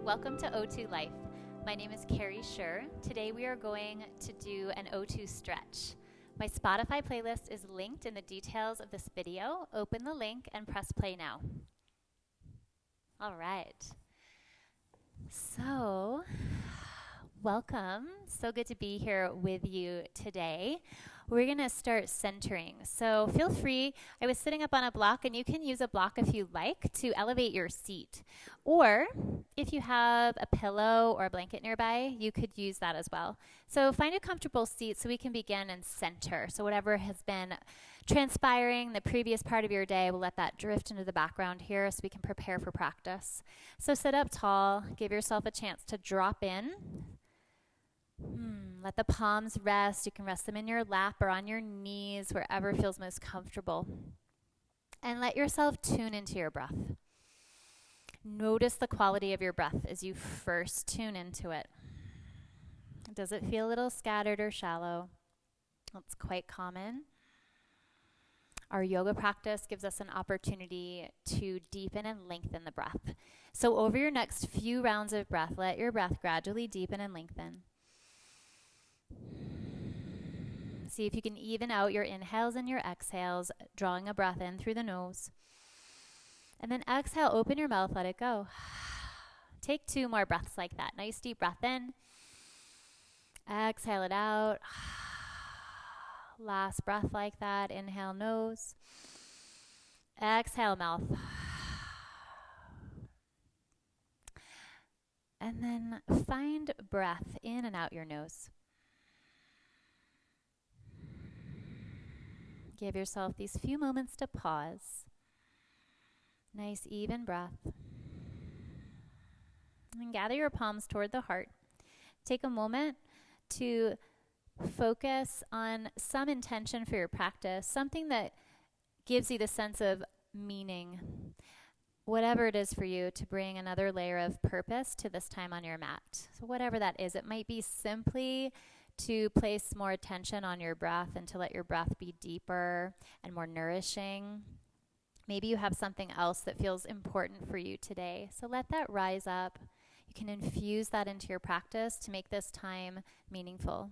Welcome to O2 Life. My name is Kerrie Schur. Today we are going to do an O2 stretch. My Spotify playlist is linked in the details of this video. Open the link and press play now. All right. So, welcome. So good to be here with you today. We're going to start centering. So feel free. I was sitting up on a block, and you can use a block if you like to elevate your seat. Or if you have a pillow or a blanket nearby, you could use that as well. So find a comfortable seat so we can begin and center. So whatever has been transpiring the previous part of your day, we'll let that drift into the background here so we can prepare for practice. So sit up tall. Give yourself a chance to drop in. Let the palms rest. You can rest them in your lap or on your knees, wherever feels most comfortable. And let yourself tune into your breath. Notice the quality of your breath as you first tune into it. Does it feel a little scattered or shallow? That's quite common. Our yoga practice gives us an opportunity to deepen and lengthen the breath. So over your next few rounds of breath, let your breath gradually deepen and lengthen. See if you can even out your inhales and your exhales, drawing a breath in through the nose. And then exhale, open your mouth, let it go. Take 2 more breaths like that. Nice deep breath in. Exhale it out. Last breath like that. Inhale, nose. Exhale, mouth. And then find breath in and out your nose. Give yourself these few moments to pause. Nice even breath. And gather your palms toward the heart. Take a moment to focus on some intention for your practice, something that gives you the sense of meaning, whatever it is for you, to bring another layer of purpose to this time on your mat. So whatever that is, it might be simply to place more attention on your breath and to let your breath be deeper and more nourishing. Maybe you have something else that feels important for you today. So let that rise up. You can infuse that into your practice to make this time meaningful.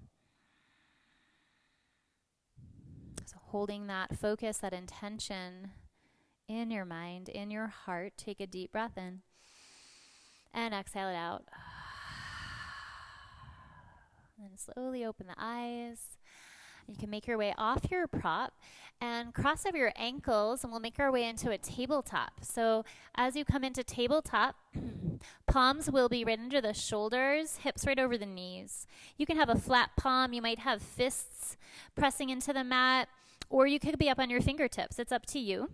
So holding that focus, that intention in your mind, in your heart, take a deep breath in and exhale it out. And slowly open the eyes. You can make your way off your prop and cross over your ankles, and we'll make our way into a tabletop. So as you come into tabletop, palms will be right under the shoulders, hips right over the knees. You can have a flat palm. You might have fists pressing into the mat, or you could be up on your fingertips. It's up to you.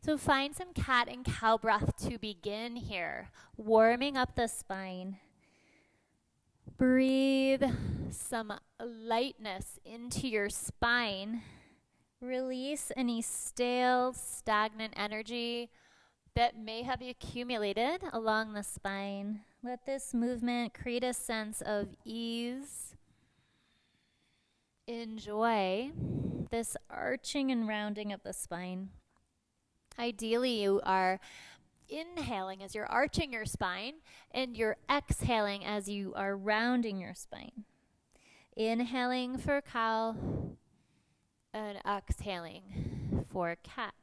So find some cat and cow breath to begin here, warming up the spine. Breathe some lightness into your spine. Release any stale, stagnant energy that may have accumulated along the spine. Let this movement create a sense of ease. Enjoy this arching and rounding of the spine. Ideally, you are inhaling as you're arching your spine, and you're exhaling as you are rounding your spine. Inhaling for cow and exhaling for cat.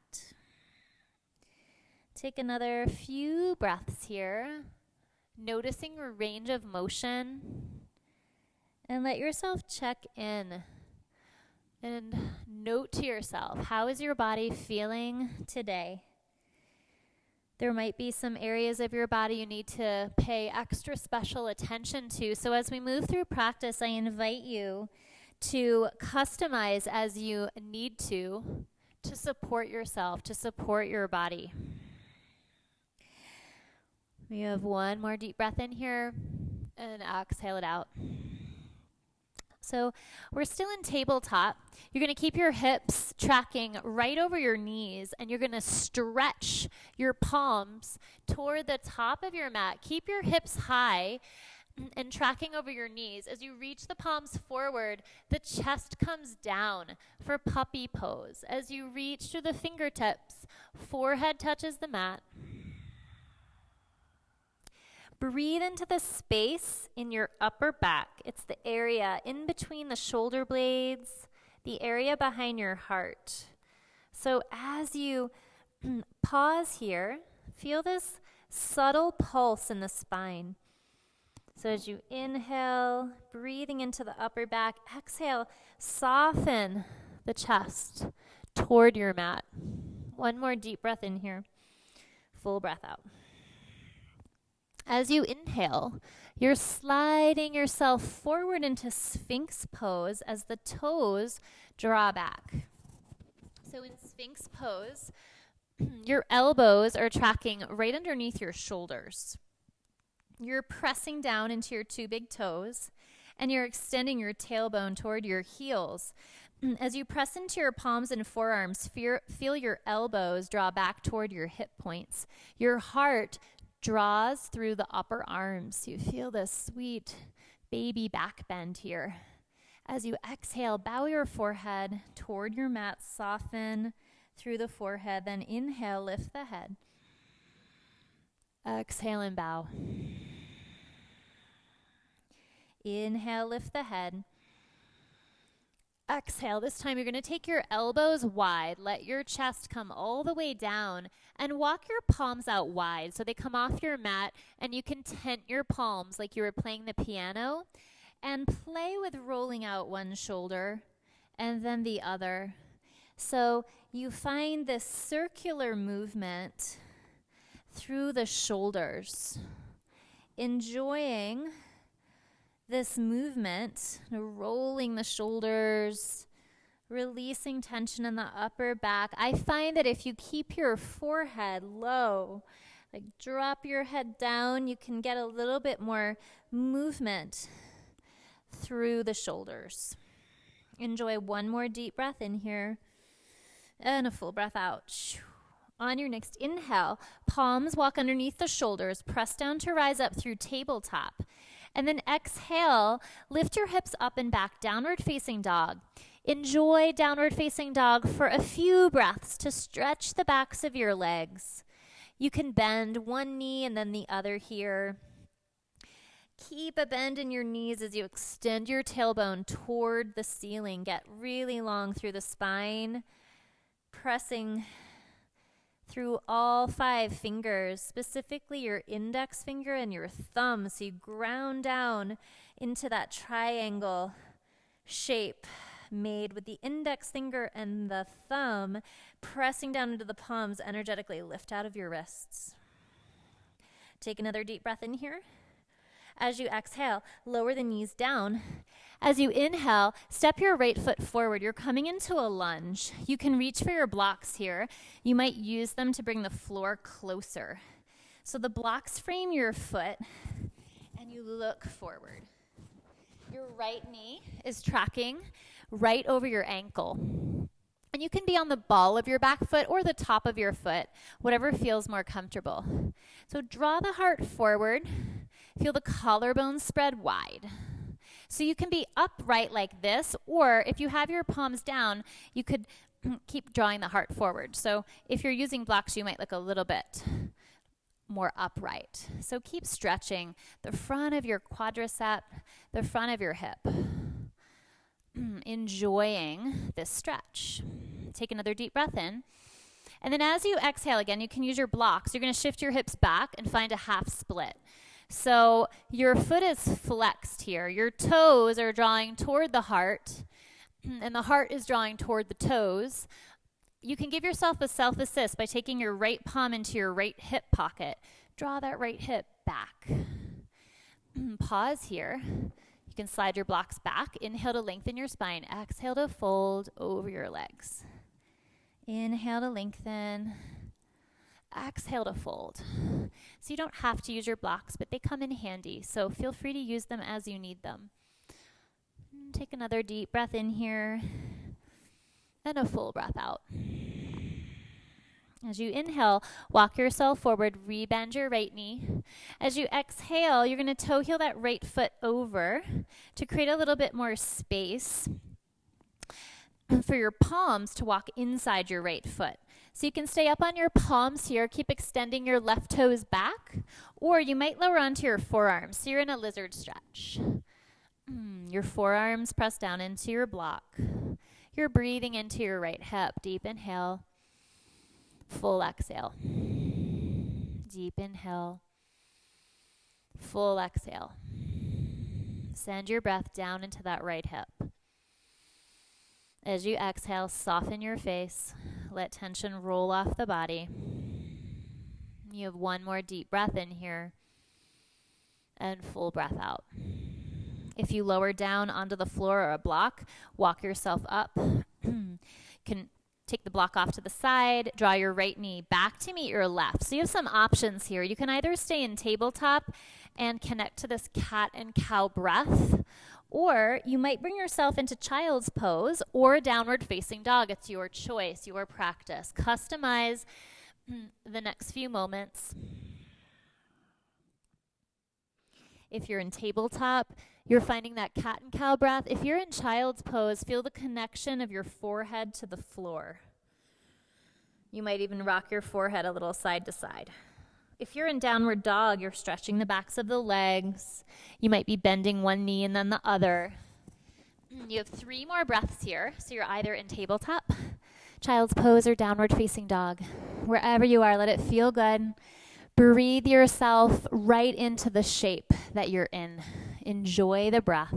Take another few breaths here, noticing your range of motion, and let yourself check in and note to yourself, how is your body feeling today? There might be some areas of your body you need to pay extra special attention to. So as we move through practice, I invite you to customize as you need to support yourself, to support your body. We have 1 more deep breath in here and exhale it out. So we're still in tabletop. You're going to keep your hips tracking right over your knees, and you're going to stretch your palms toward the top of your mat. Keep your hips high and tracking over your knees. As you reach the palms forward, the chest comes down for puppy pose. As you reach to the fingertips, forehead touches the mat. Breathe into the space in your upper back. It's the area in between the shoulder blades, the area behind your heart. So as you pause here, feel this subtle pulse in the spine. So as you inhale, breathing into the upper back, exhale, soften the chest toward your mat. One more deep breath in here. Full breath out. As you inhale, you're sliding yourself forward into Sphinx pose as the toes draw back. So in Sphinx pose, your elbows are tracking right underneath your shoulders. You're pressing down into your two big toes, and you're extending your tailbone toward your heels. As you press into your palms and forearms, feel your elbows draw back toward your hip points. Your heart draws through the upper arms. You feel this sweet baby back bend here. As you exhale, bow your forehead toward your mat, soften through the forehead, then inhale, lift the head. Exhale and bow. Inhale, lift the head. Exhale. This time you're going to take your elbows wide. Let your chest come all the way down and walk your palms out wide so they come off your mat, and you can tent your palms like you were playing the piano and play with rolling out one shoulder and then the other. So you find this circular movement through the shoulders, enjoying this movement, rolling the shoulders, releasing tension in the upper back. I find that if you keep your forehead low, like drop your head down, you can get a little bit more movement through the shoulders. Enjoy one more deep breath in here and a full breath out. On your next inhale, palms walk underneath the shoulders, press down to rise up through tabletop. And then exhale, lift your hips up and back, downward facing dog. Enjoy downward facing dog for a few breaths to stretch the backs of your legs. You can bend one knee and then the other here. Keep a bend in your knees as you extend your tailbone toward the ceiling. Get really long through the spine, pressing through all 5 fingers, specifically your index finger and your thumb. So you ground down into that triangle shape made with the index finger and the thumb, pressing down into the palms, energetically lift out of your wrists. Take another deep breath in here. As you exhale, lower the knees down. As you inhale, step your right foot forward. You're coming into a lunge. You can reach for your blocks here. You might use them to bring the floor closer. So the blocks frame your foot, and you look forward. Your right knee is tracking right over your ankle. And you can be on the ball of your back foot or the top of your foot, whatever feels more comfortable. So draw the heart forward. Feel the collarbone spread wide. So you can be upright like this, or if you have your palms down, you could keep drawing the heart forward. So if you're using blocks, you might look a little bit more upright. So keep stretching the front of your quadricep, the front of your hip. Enjoying this stretch. Take another deep breath in. And then as you exhale again, you can use your blocks. You're going to shift your hips back and find a half split. So your foot is flexed here. Your toes are drawing toward the heart, and the heart is drawing toward the toes. You can give yourself a self-assist by taking your right palm into your right hip pocket. Draw that right hip back. Pause here. You can slide your blocks back. Inhale to lengthen your spine. Exhale to fold over your legs. Inhale to lengthen. Exhale to fold. So you don't have to use your blocks, but they come in handy. So feel free to use them as you need them. Take another deep breath in here and a full breath out. As you inhale, walk yourself forward, rebend your right knee. As you exhale, you're going to toe heel that right foot over to create a little bit more space for your palms to walk inside your right foot. So you can stay up on your palms here, keep extending your left toes back, or you might lower onto your forearms. So you're in a lizard stretch. Your forearms press down into your block. You're breathing into your right hip. Deep inhale, full exhale. Deep inhale, full exhale. Send your breath down into that right hip. As you exhale, soften your face. Let tension roll off the body. You have one more deep breath in here and full breath out. If you lower down onto the floor or a block, walk yourself up. Can take the block off to the side, draw your right knee back to meet your left. So you have some options here. You can either stay in tabletop and connect to this cat and cow breath, or you might bring yourself into child's pose or downward facing dog. It's your choice, your practice. Customize the next few moments. If you're in tabletop, you're finding that cat and cow breath. If you're in child's pose, feel the connection of your forehead to the floor. You might even rock your forehead a little side to side. If you're in downward dog, you're stretching the backs of the legs. You might be bending one knee and then the other. You have 3 more breaths here. So you're either in tabletop, child's pose, or downward facing dog. Wherever you are, let it feel good. Breathe yourself right into the shape that you're in. Enjoy the breath.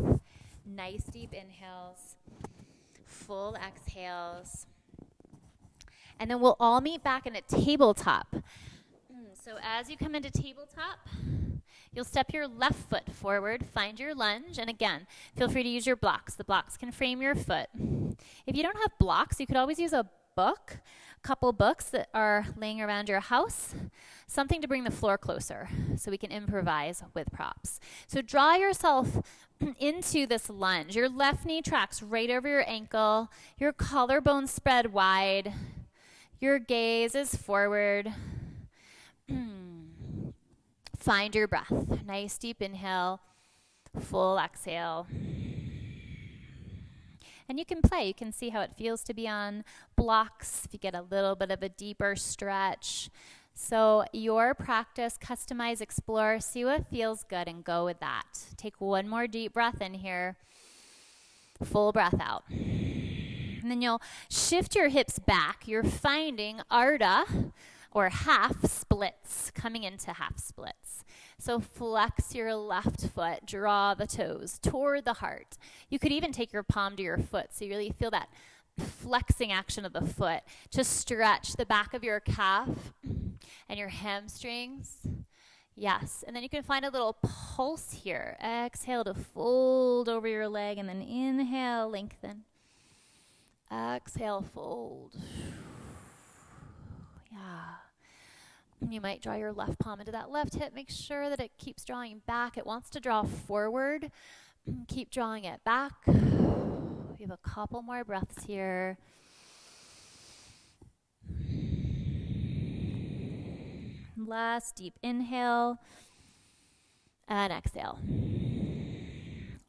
Nice deep inhales, full exhales. And then we'll all meet back in a tabletop. So as you come into tabletop, you'll step your left foot forward, find your lunge, and again, feel free to use your blocks. The blocks can frame your foot. If you don't have blocks, you could always use a book, a couple books that are laying around your house, something to bring the floor closer so we can improvise with props. So draw yourself into this lunge. Your left knee tracks right over your ankle, your collarbones spread wide, your gaze is forward. Find your breath. Nice deep inhale, full exhale. And you can play. You can see how it feels to be on blocks if you get a little bit of a deeper stretch. So your practice, customize, explore, see what feels good and go with that. Take one more deep breath in here. Full breath out. And then you'll shift your hips back. You're finding Ardha, or half splits, coming into half splits. So flex your left foot, draw the toes toward the heart. You could even take your palm to your foot so you really feel that flexing action of the foot to stretch the back of your calf and your hamstrings. Yes, and then you can find a little pulse here. Exhale to fold over your leg, and then inhale, lengthen. Exhale, fold. Yeah. You might draw your left palm into that left hip. Make sure that it keeps drawing back. It wants to draw forward. Keep drawing it back. We have a couple more breaths here. Last deep inhale and exhale.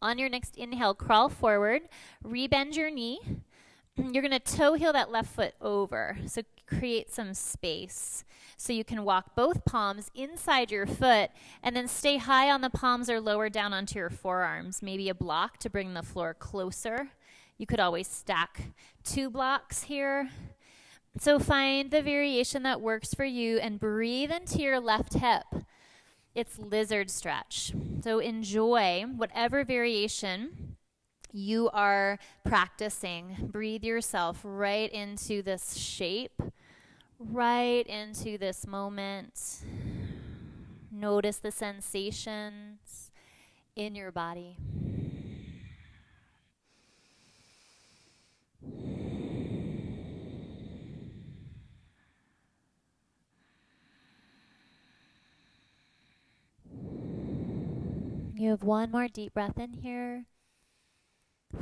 On your next inhale, crawl forward, rebend your knee. You're going to toe heel that left foot over, so create some space. So you can walk both palms inside your foot and then stay high on the palms or lower down onto your forearms. Maybe a block to bring the floor closer. You could always stack 2 blocks here. So find the variation that works for you and breathe into your left hip. It's lizard stretch. So enjoy whatever variation you are practicing. Breathe yourself right into this shape, right into this moment. Notice the sensations in your body. You have one more deep breath in here.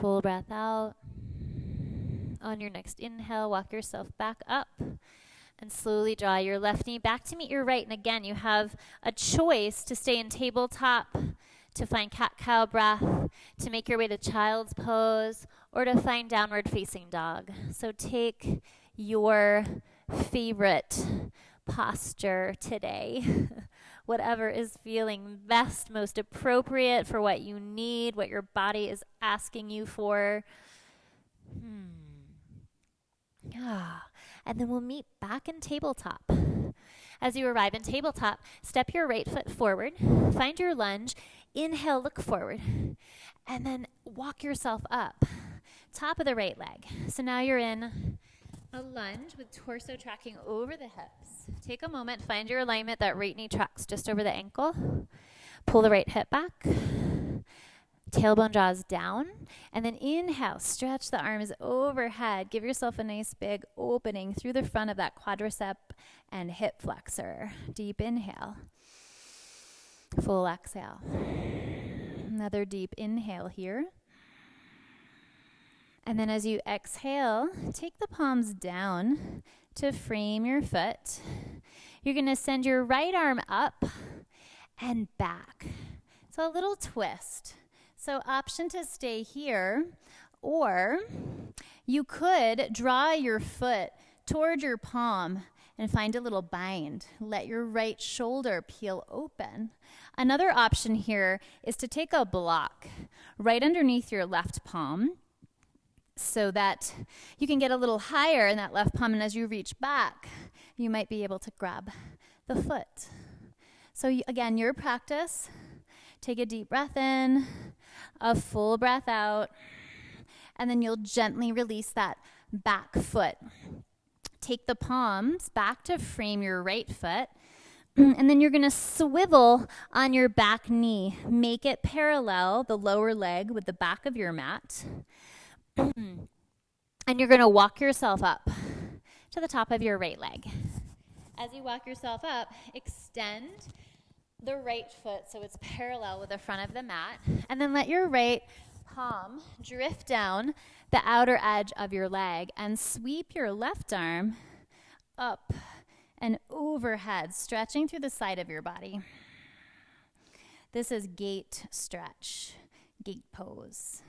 Full breath out. On your next inhale, walk yourself back up and slowly draw your left knee back to meet your right. And again, you have a choice to stay in tabletop, to find cat-cow breath, to make your way to child's pose, or to find downward facing dog. So take your favorite posture today. Whatever is feeling best, most appropriate for what you need, what your body is asking you for. And then we'll meet back in tabletop. As you arrive in tabletop, step your right foot forward, find your lunge, inhale, look forward, and then walk yourself up, top of the right leg. So now you're in a lunge with torso tracking over the hips. Take a moment, find your alignment, that right knee tracks just over the ankle. Pull the right hip back. Tailbone draws down, and then inhale, stretch the arms overhead. Give yourself a nice big opening through the front of that quadricep and hip flexor. Deep inhale. Full exhale. Another deep inhale here. And then as you exhale, take the palms down to frame your foot. You're going to send your right arm up and back. So a little twist. So option to stay here, or you could draw your foot toward your palm and find a little bind. Let your right shoulder peel open. Another option here is to take a block right underneath your left palm so that you can get a little higher in that left palm, and as you reach back, you might be able to grab the foot. So again, your practice, take a deep breath in, a full breath out, and then you'll gently release that back foot. Take the palms back to frame your right foot, and then you're going to swivel on your back knee. Make it parallel, the lower leg, with the back of your mat. And you're going to walk yourself up to the top of your right leg. As you walk yourself up, extend the right foot so it's parallel with the front of the mat, and then let your right palm drift down the outer edge of your leg and sweep your left arm up and overhead, stretching through the side of your body. This is gate stretch, gate pose.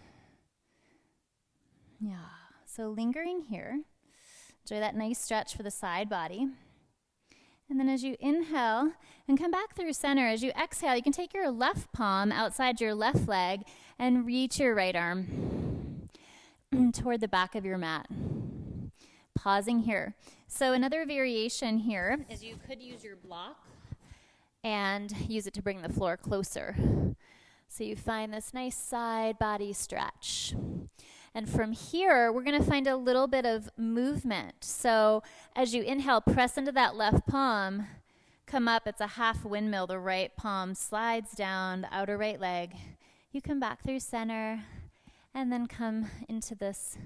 Yeah, so lingering here, enjoy that nice stretch for the side body. And then as you inhale and come back through center, as you exhale, you can take your left palm outside your left leg and reach your right arm toward the back of your mat. Pausing here. So another variation here is you could use your block and use it to bring the floor closer. So you find this nice side body stretch. And from here, we're going to find a little bit of movement. So as you inhale, press into that left palm, come up, it's a half windmill. The right palm slides down the outer right leg. You come back through center and then come into this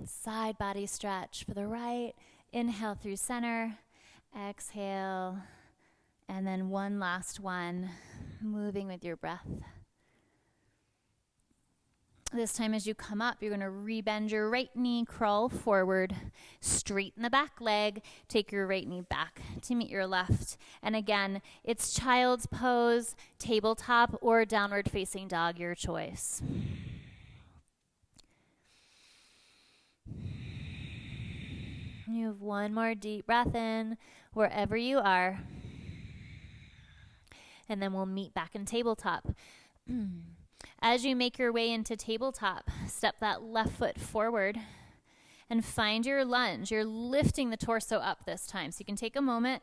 side body stretch for the right. Inhale through center, exhale, and then one last one, moving with your breath. This time as you come up, you're going to rebend your right knee, crawl forward, straighten the back leg, take your right knee back to meet your left. And again, it's child's pose, tabletop, or downward facing dog, your choice. You have one more deep breath in wherever you are. And then we'll meet back in tabletop. As you make your way into tabletop, step that left foot forward and find your lunge. You're lifting the torso up this time. So you can take a moment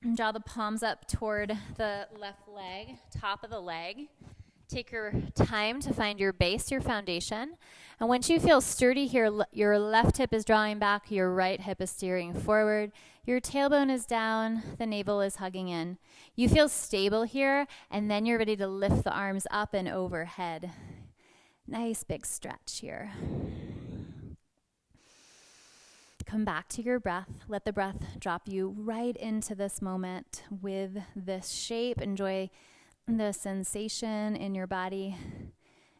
and draw the palms up toward the left leg, top of the leg. Take your time to find your base, your foundation. And once you feel sturdy here, your left hip is drawing back, your right hip is steering forward. Your tailbone is down, the navel is hugging in. You feel stable here, and then you're ready to lift the arms up and overhead. Nice big stretch here. Come back to your breath. Let the breath drop you right into this moment with this shape. Enjoy the sensation in your body.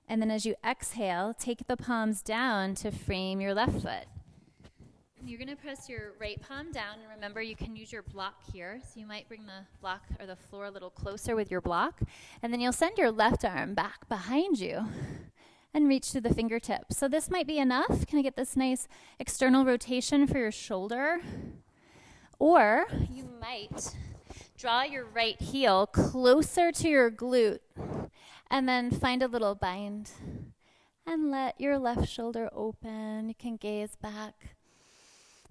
And then as you exhale, take the palms down to frame your left foot. You're going to press your right palm down, and remember you can use your block here. So you might bring the block or the floor a little closer with your block, and then you'll send your left arm back behind you and reach through the fingertips. So this might be enough. Can I get this nice external rotation for your shoulder? Or you might draw your right heel closer to your glute and then find a little bind and let your left shoulder open. You can gaze back.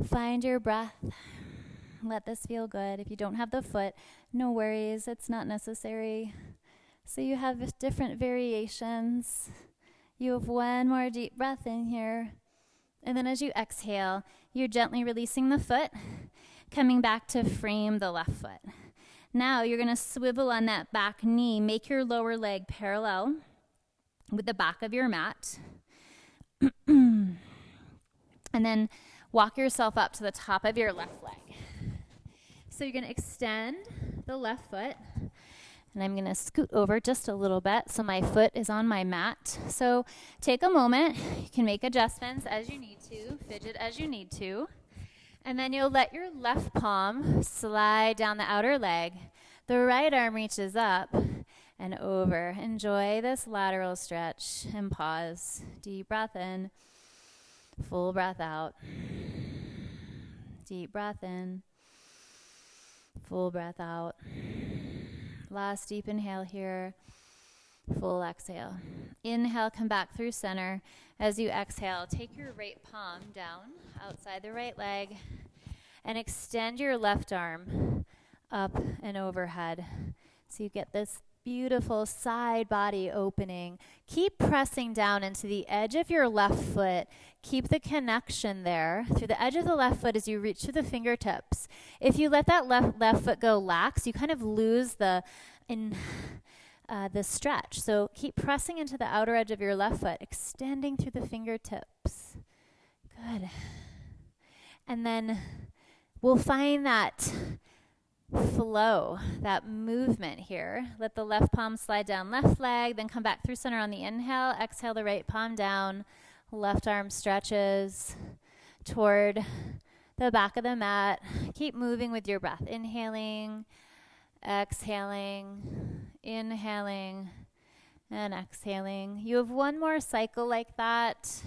Find your breath. Let this feel good. If you don't have the foot, no worries. It's not necessary. So you have different variations. You have one more deep breath in here. And then as you exhale, you're gently releasing the foot, coming back to frame the left foot. Now you're going to swivel on that back knee. Make your lower leg parallel with the back of your mat. And then walk yourself up to the top of your left leg. So you're going to extend the left foot. And I'm going to scoot over just a little bit so my foot is on my mat. So take a moment. You can make adjustments as you need to, fidget as you need to. And then you'll let your left palm slide down the outer leg. The right arm reaches up and over. Enjoy this lateral stretch and pause. Deep breath in, full breath out. Deep breath in, full breath out. Last deep inhale here, full exhale. Inhale, come back through center. As you exhale, take your right palm down outside the right leg and extend your left arm up and overhead. So you get this beautiful side body opening. Keep pressing down into the edge of your left foot. Keep the connection there through the edge of the left foot as you reach through the fingertips. If you let that left foot go lax, you kind of lose the stretch. So keep pressing into the outer edge of your left foot, extending through the fingertips. Good. And then we'll find that flow, that movement here. Let the left palm slide down left leg, then come back through center on the inhale. Exhale the right palm down. Left arm stretches toward the back of the mat. Keep moving with your breath. Inhaling, exhaling, inhaling, and exhaling. You have one more cycle like that.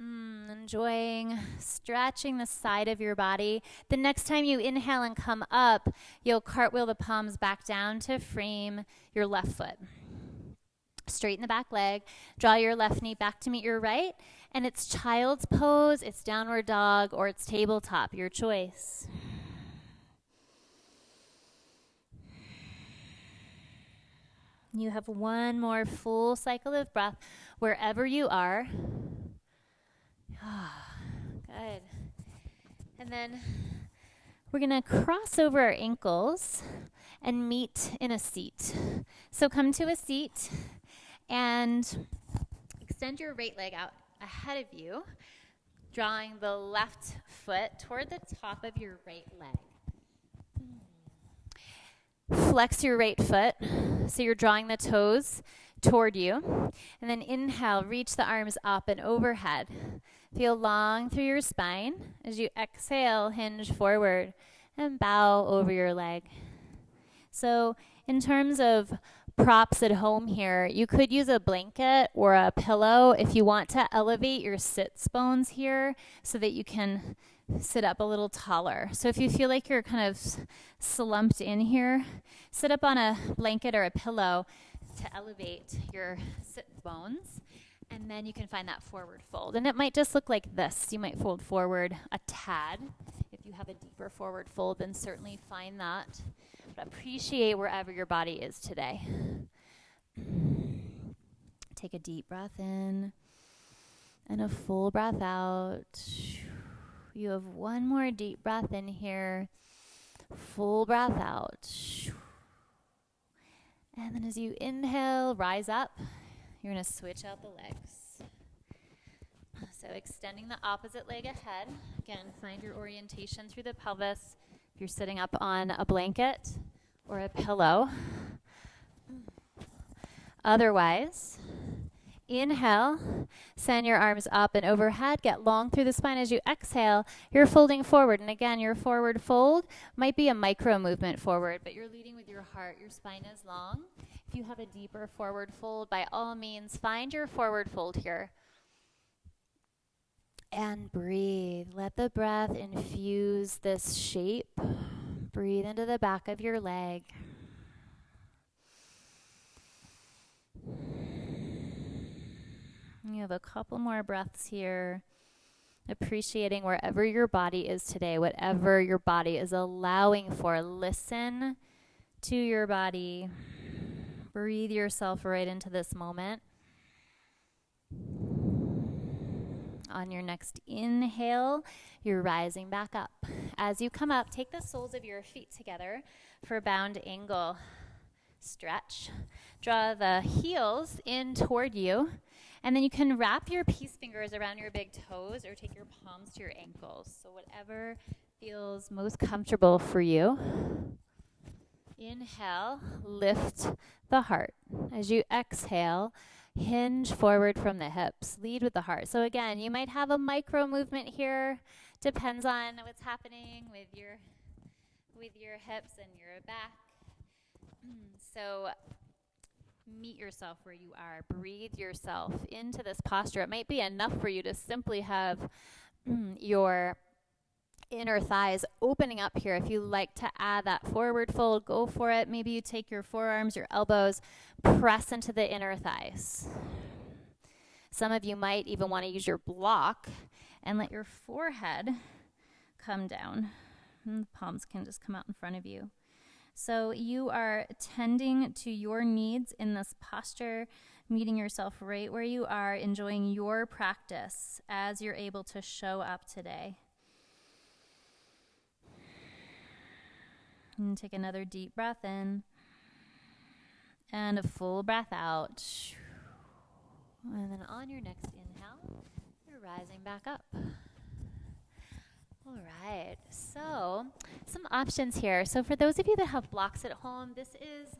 Enjoying stretching the side of your body. The next time you inhale and come up, you'll cartwheel the palms back down to frame your left foot. Straighten the back leg. Draw your left knee back to meet your right. And it's child's pose, it's downward dog, or it's tabletop, your choice. You have one more full cycle of breath wherever you are. Good. And then we're going to cross over our ankles and meet in a seat. So come to a seat and extend your right leg out ahead of you, drawing the left foot toward the top of your right leg. Flex your right foot, so you're drawing the toes toward you. And then inhale, reach the arms up and overhead. Feel long through your spine. As you exhale, hinge forward and bow over your leg. So in terms of props at home here, you could use a blanket or a pillow if you want to elevate your sits bones here so that you can sit up a little taller. So if you feel like you're kind of slumped in here, sit up on a blanket or a pillow to elevate your sit bones. And then you can find that forward fold. And it might just look like this. You might fold forward a tad. If you have a deeper forward fold, then certainly find that. But appreciate wherever your body is today. Take a deep breath in and a full breath out. You have one more deep breath in here. Full breath out. And then as you inhale, rise up. You're going to switch out the legs. So extending the opposite leg ahead. Again, find your orientation through the pelvis. If you're sitting up on a blanket or a pillow. Otherwise, inhale, send your arms up and overhead. Get long through the spine. As you exhale, you're folding forward. And again, your forward fold might be a micro movement forward, but you're leading with your heart. Your spine is long. If you have a deeper forward fold, by all means, find your forward fold here. And breathe. Let the breath infuse this shape. Breathe into the back of your leg. You have a couple more breaths here. Appreciating wherever your body is today, whatever your body is allowing for. Listen to your body. Breathe yourself right into this moment. On your next inhale, you're rising back up. As you come up, take the soles of your feet together for bound angle. Stretch. Draw the heels in toward you. And then you can wrap your peace fingers around your big toes or take your palms to your ankles. So whatever feels most comfortable for you. Inhale, lift the heart. As you exhale, hinge forward from the hips. Lead with the heart. So again, you might have a micro movement here. Depends on what's happening with your hips and your back. So meet yourself where you are. Breathe yourself into this posture. It might be enough for you to simply have your inner thighs opening up here. If you like to add that forward fold, go for it. Maybe you take your forearms, your elbows, press into the inner thighs. Some of you might even want to use your block and let your forehead come down. And the palms can just come out in front of you. So you are tending to your needs in this posture, meeting yourself right where you are, enjoying your practice as you're able to show up today. And take another deep breath in and a full breath out. And then on your next inhale, you're rising back up. All right, so some options here. So for those of you that have blocks at home, this is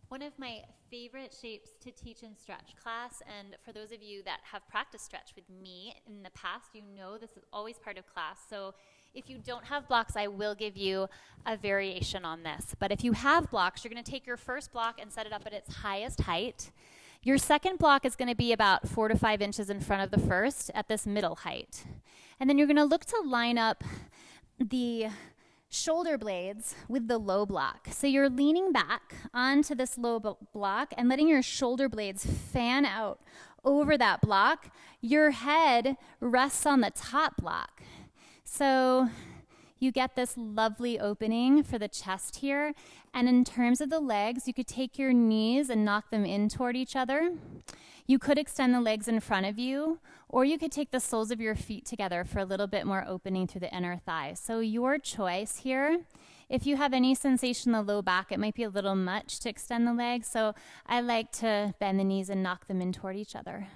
one of my favorite shapes to teach in stretch class. And for those of you that have practiced stretch with me in the past, you know this is always part of class. So if you don't have blocks, I will give you a variation on this. But if you have blocks, you're going to take your first block and set it up at its highest height. Your second block is going to be about 4 to 5 inches in front of the first at this middle height. And then you're going to look to line up the shoulder blades with the low block. So you're leaning back onto this low block and letting your shoulder blades fan out over that block. Your head rests on the top block. So you get this lovely opening for the chest here. And in terms of the legs, you could take your knees and knock them in toward each other. You could extend the legs in front of you, or you could take the soles of your feet together for a little bit more opening through the inner thigh. So your choice here. If you have any sensation in the low back, it might be a little much to extend the legs. So I like to bend the knees and knock them in toward each other.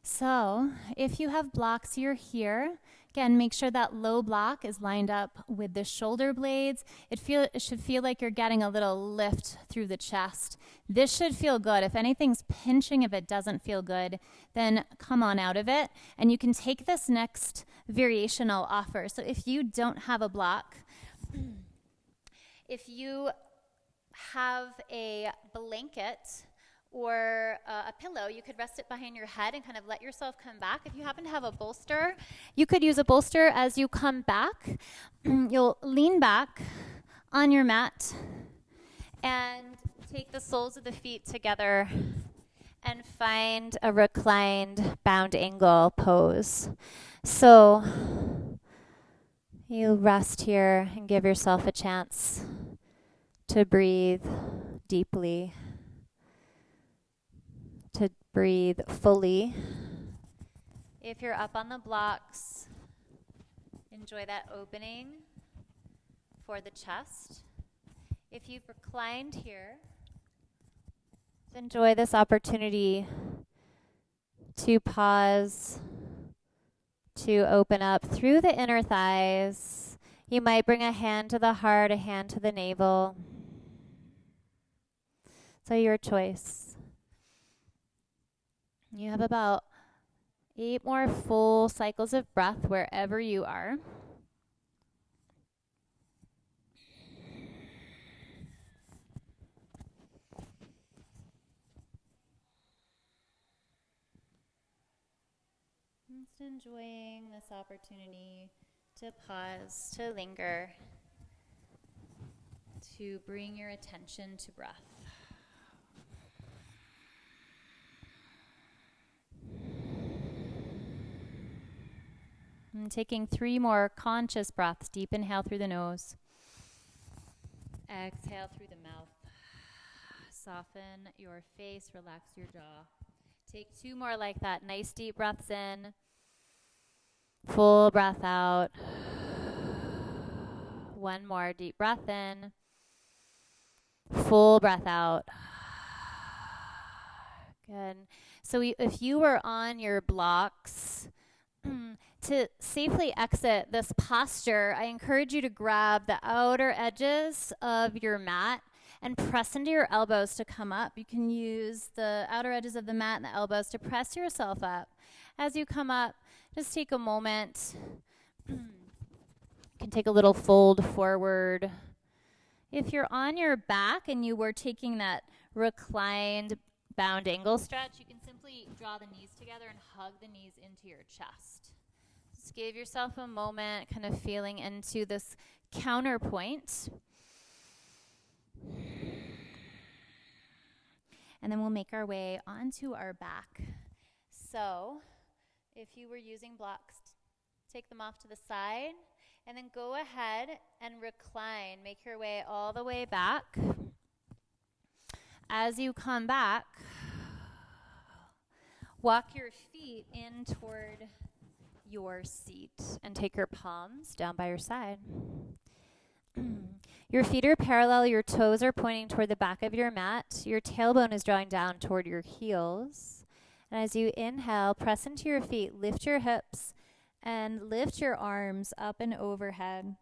So if you have blocks, you're here. Again, make sure that low block is lined up with the shoulder blades. It should feel like you're getting a little lift through the chest. This should feel good. If anything's pinching, if it doesn't feel good, then come on out of it. And you can take this next variation I'll offer. So if you don't have a block, if you have a blanket or a pillow, you could rest it behind your head and kind of let yourself come back. If you happen to have a bolster, you could use a bolster as you come back. You'll lean back on your mat and take the soles of the feet together and find a reclined bound angle pose. So you rest here and give yourself a chance to breathe deeply, to breathe fully. If you're up on the blocks, enjoy that opening for the chest. If you've reclined here, enjoy this opportunity to pause, to open up through the inner thighs. You might bring a hand to the heart, a hand to the navel. So your choice. You have about 8 more full cycles of breath wherever you are. Just enjoying this opportunity to pause, to linger, to bring your attention to breath. And taking 3 more conscious breaths. Deep inhale through the nose. Exhale through the mouth. Soften your face, relax your jaw. Take 2 more like that. Nice deep breaths in. Full breath out. 1 more deep breath in. Full breath out. Good. So if you were on your blocks, to safely exit this posture, I encourage you to grab the outer edges of your mat and press into your elbows to come up. You can use the outer edges of the mat and the elbows to press yourself up. As you come up, just take a moment. You can take a little fold forward. If you're on your back and you were taking that reclined bound angle stretch, you can simply draw the knees together and hug the knees into your chest. Just give yourself a moment, kind of feeling into this counterpoint. And then we'll make our way onto our back. So if you were using blocks, take them off to the side, and then go ahead and recline. Make your way all the way back. As you come back, walk your feet in toward your seat and take your palms down by your side. Your feet are parallel, your toes are pointing toward the back of your mat. Your tailbone is drawing down toward your heels. And as you inhale, press into your feet, lift your hips, and lift your arms up and overhead.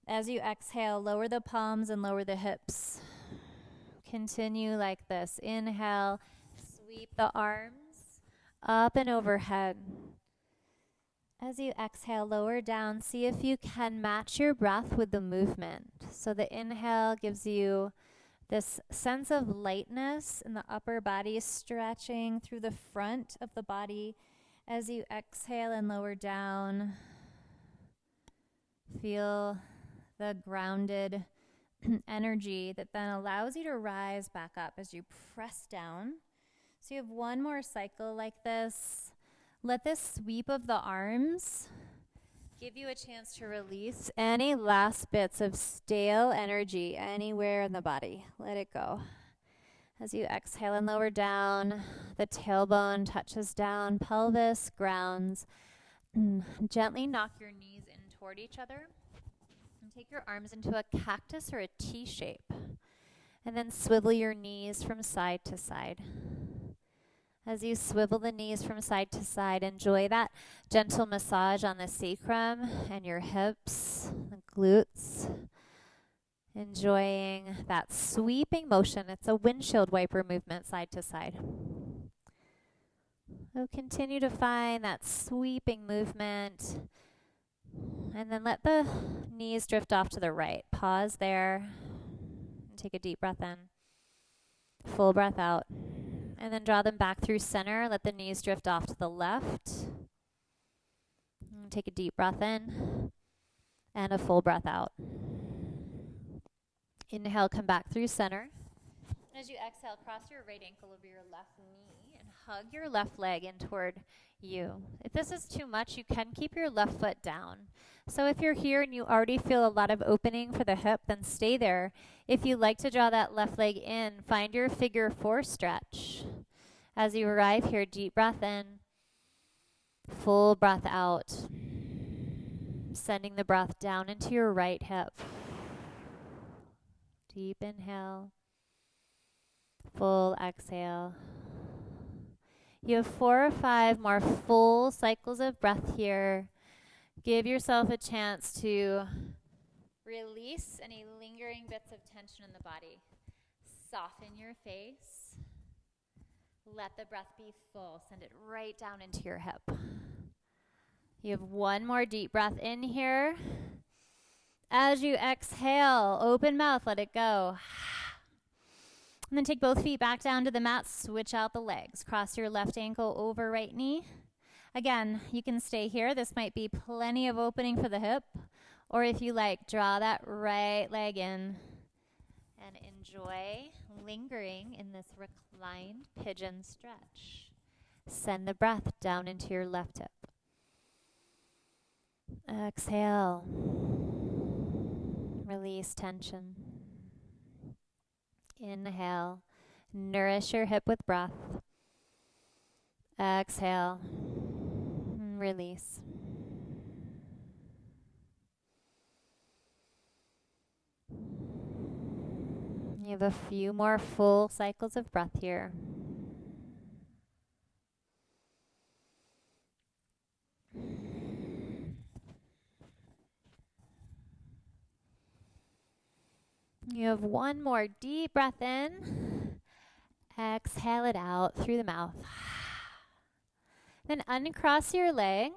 As you exhale, lower the palms and lower the hips. Continue like this. Inhale, sweep the arms up and overhead. As you exhale, lower down. See if you can match your breath with the movement. So the inhale gives you this sense of lightness in the upper body, stretching through the front of the body. As you exhale and lower down, feel the grounded energy that then allows you to rise back up as you press down. So you have 1 more cycle like this. Let this sweep of the arms give you a chance to release any last bits of stale energy anywhere in the body. Let it go. As you exhale and lower down, the tailbone touches down, pelvis grounds. Gently knock your knees in toward each other. And take your arms into a cactus or a T shape. And then swivel your knees from side to side. As you swivel the knees from side to side, enjoy that gentle massage on the sacrum and your hips, the glutes. Enjoying that sweeping motion. It's a windshield wiper movement side to side. So continue to find that sweeping movement. And then let the knees drift off to the right. Pause there. And take a deep breath in. Full breath out. And then draw them back through center. Let the knees drift off to the left. And take a deep breath in. And a full breath out. Inhale, come back through center. And as you exhale, cross your right ankle over your left knee and hug your left leg in toward you. If this is too much, you can keep your left foot down. So if you're here and you already feel a lot of opening for the hip, then stay there. If you like to draw that left leg in, find your figure 4 stretch. As you arrive here, deep breath in, full breath out. Sending the breath down into your right hip. Deep inhale, full exhale. You have 4 or 5 more full cycles of breath here. Give yourself a chance to release any lingering bits of tension in the body. Soften your face. Let the breath be full. Send it right down into your hip. You have 1 more deep breath in here. As you exhale, open mouth, let it go. And then take both feet back down to the mat, switch out the legs. Cross your left ankle over right knee. Again, you can stay here. This might be plenty of opening for the hip. Or if you like, draw that right leg in and enjoy lingering in this reclined pigeon stretch. Send the breath down into your left hip. Exhale. Release tension. Inhale. Nourish your hip with breath. Exhale. Release. You have a few more full cycles of breath here. You have one more deep breath in. Exhale it out through the mouth. Then uncross your leg.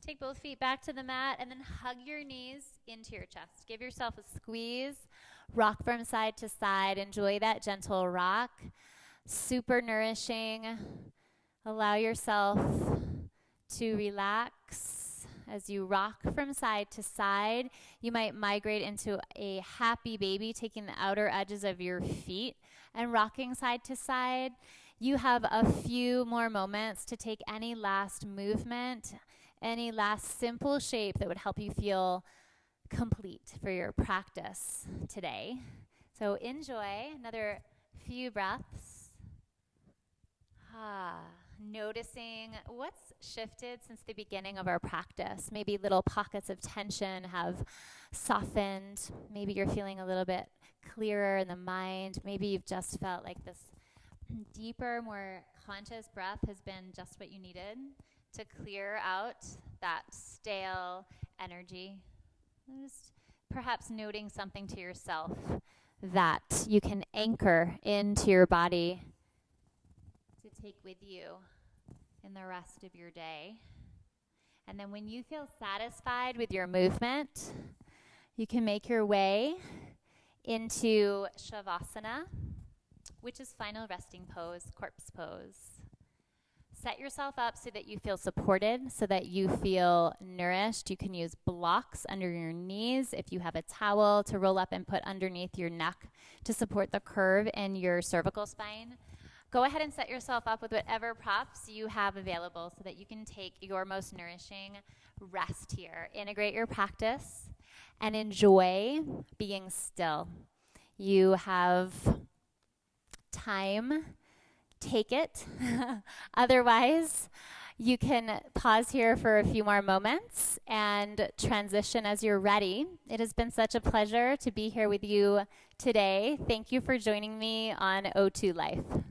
Take both feet back to the mat and then hug your knees into your chest. Give yourself a squeeze. Rock from side to side. Enjoy that gentle rock. Super nourishing. Allow yourself to relax. As you rock from side to side, you might migrate into a happy baby, taking the outer edges of your feet and rocking side to side. You have a few more moments to take any last movement, any last simple shape that would help you feel complete for your practice today. So enjoy another few breaths. Noticing what's shifted since the beginning of our practice. Maybe little pockets of tension have softened. Maybe you're feeling a little bit clearer in the mind. Maybe you've just felt like this deeper, more conscious breath has been just what you needed to clear out that stale energy. Just perhaps noting something to yourself that you can anchor into your body to take with you in the rest of your day. And then when you feel satisfied with your movement, you can make your way into Shavasana, which is final resting pose, corpse pose. Set yourself up so that you feel supported, so that you feel nourished. You can use blocks under your knees if you have a towel to roll up and put underneath your neck to support the curve in your cervical spine. Go ahead and set yourself up with whatever props you have available so that you can take your most nourishing rest here. Integrate your practice and enjoy being still. You have time. Take it. Otherwise, you can pause here for a few more moments and transition as you're ready. It has been such a pleasure to be here with you today. Thank you for joining me on O2 Life.